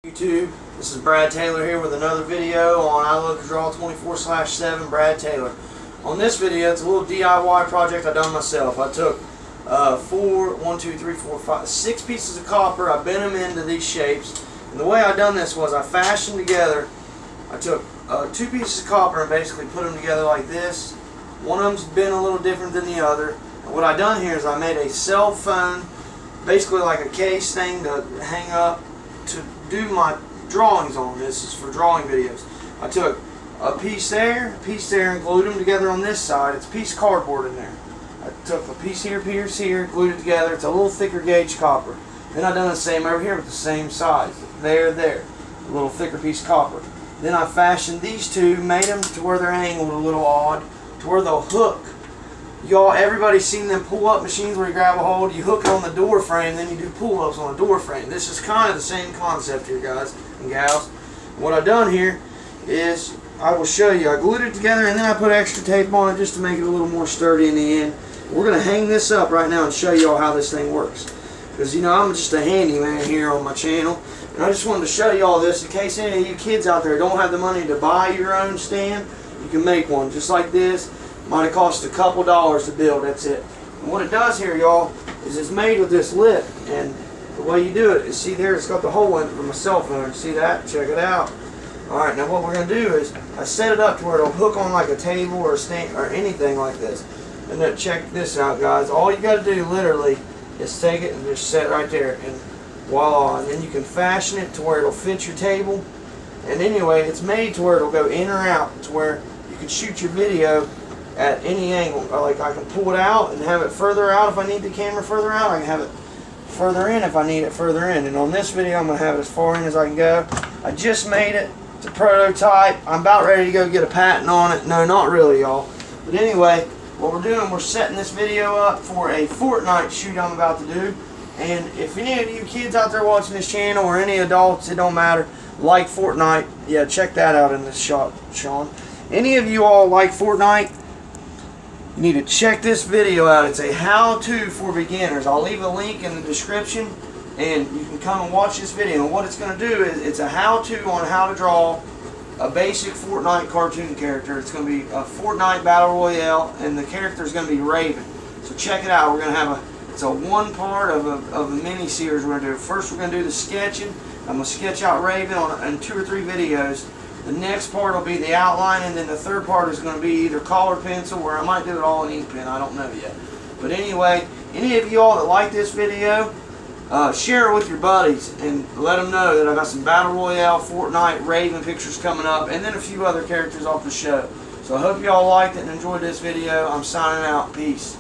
YouTube, this is Brad Taylor here with another video on I Love to Draw 24/7 Brad Taylor. On this video, it's a little DIY project I done myself. I took 6 pieces of copper, I bent them into these shapes, and the way I done this was I fashioned together, I took 2 pieces of copper and basically put them together like this. One of them's been a little different than the other, and what I done here is I made a cell phone, basically like a case thing to hang up to do my drawings on. This is for drawing videos. I took a piece there, and glued them together on this side. It's a piece of cardboard in there. I took a piece here, glued it together. It's a little thicker gauge copper. Then I done the same over here with the same size. There, a little thicker piece of copper. Then I fashioned these two, made them to where they're angled a little odd, to where they'll hook. Y'all, everybody's seen them pull-up machines where you grab a hold, you hook it on the door frame, then you do pull-ups on the door frame. This is kind of the same concept here, guys and gals. What I've done here is, I will show you, I glued it together and then I put extra tape on it just to make it a little more sturdy in the end. We're going to hang this up right now and show you all how this thing works. Because, you know, I'm just a handyman here on my channel, and I just wanted to show you all this in case any of you kids out there don't have the money to buy your own stand. You can make one just like this. Might have cost a couple dollars to build, that's it. And what it does here, y'all, is it's made with this lip, and the way you do it is, see there, it's got the hole in it for my cell phone. See that? Check it out. Alright, now what we're going to do is, I set it up to where it'll hook on like a table or a stand or anything like this. And then check this out, guys. All you got to do, literally, is take it and just set it right there, and voila. And then you can fashion it to where it'll fit your table. And anyway, it's made to where it'll go in or out, to where you can shoot your video at any angle. Like, I can pull it out and have it further out if I need the camera further out. I can have it further in if I need it further in. And on this video, I'm going to have it as far in as I can go. I just made it. It's a prototype. I'm about ready to go get a patent on it. No, not really, y'all. But anyway, what we're doing, we're setting this video up for a Fortnite shoot I'm about to do. And if any of you kids out there watching this channel, or any adults, it don't matter, like Fortnite, yeah, check that out in this shot, Sean. Any of you all like Fortnite, you need to check this video out. It's a how-to for beginners. I'll leave a link in the description, and you can come and watch this video. And what it's going to do is, it's a how-to on how to draw a basic Fortnite cartoon character. It's going to be a Fortnite Battle Royale, and the character is going to be Raven. So check it out. We're going to have it's a one part of a mini-series we're going to do. First, we're going to do the sketching. I'm going to sketch out Raven in 2 or 3 videos. The next part will be the outline, and then the third part is going to be either colored pencil, or I might do it all in ink pen. I don't know yet. But anyway, any of you all that like this video, share it with your buddies and let them know that I got some Battle Royale, Fortnite, Raven pictures coming up, and then a few other characters off the show. So I hope you all liked it and enjoyed this video. I'm signing out. Peace.